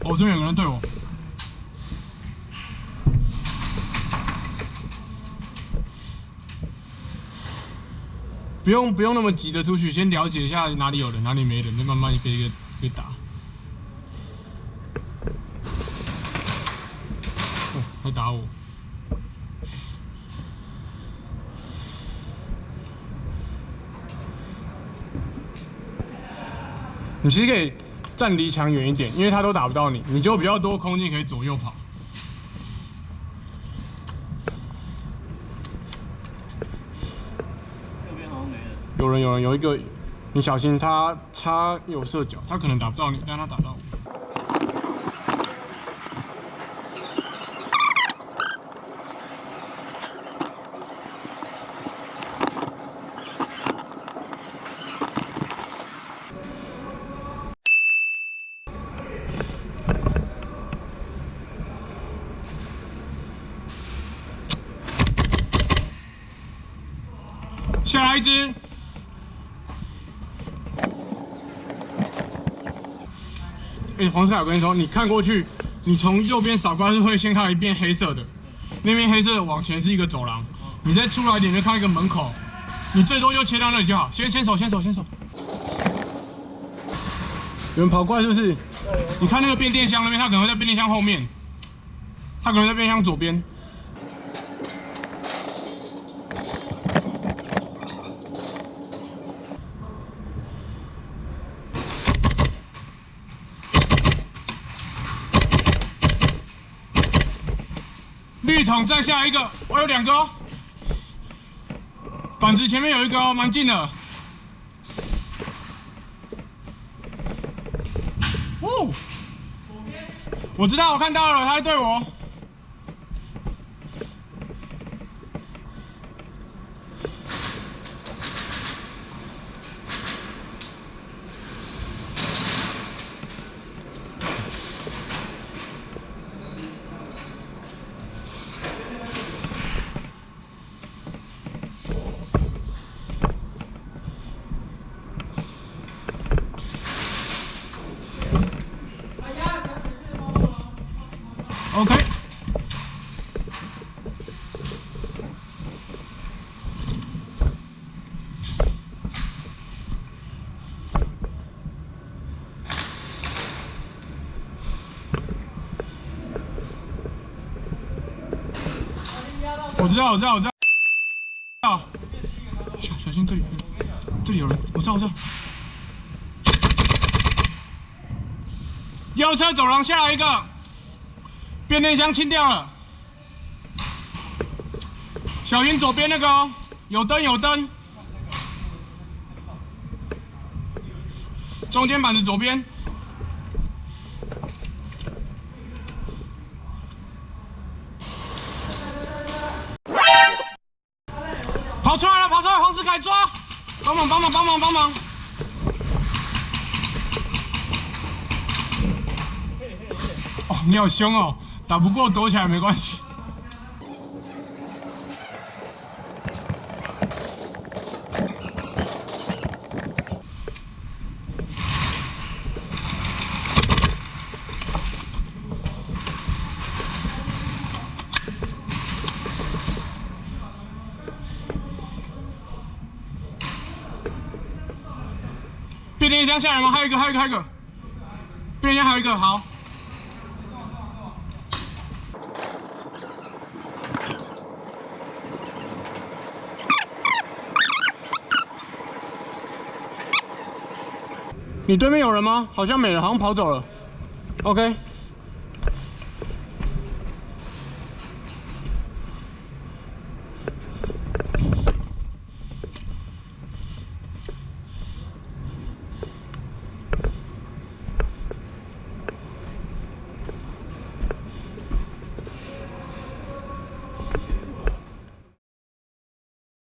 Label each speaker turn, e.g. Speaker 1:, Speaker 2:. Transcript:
Speaker 1: 哦，这边有个人对我。不用那么急着出去，先了解一下哪里有人，哪里没人，再慢慢一个一个打。哦，还打我！你其实可以站离墙远一点，因为他都打不到你，你就比较多空间可以左右跑。
Speaker 2: 右边好像没
Speaker 1: 有
Speaker 2: 人。
Speaker 1: 人，有一个，你小心他有射脚，他可能打不到你，但他打到我。下来一只。黄色，我跟你说，你看过去，你从右边扫过来是会先看到一片黑色的，那边黑色的往前是一个走廊，你再出来一点就看到一个门口，你最多就切到那里就好。先手。有人跑过来是不是？你看那个变电箱那边，他可能会在变电箱后面，他可能在变电箱左边。绿桶再下一个，我有2个哦。板子前面有一个哦，蛮近的。哦，我知道，我看到了，他在对我。OK。我知道。小心这里有人，我知道。右侧走廊下来一个。变电箱清掉了，小心左边那个哦，有灯，中间板子左边，跑出来了，黄世凯抓，帮忙！哦，你好凶哦！打不过躲起来没关系。变电箱下来吗？还有一个。变电箱还有一个，好。你对面有人吗？好像没人，好像跑走了。OK。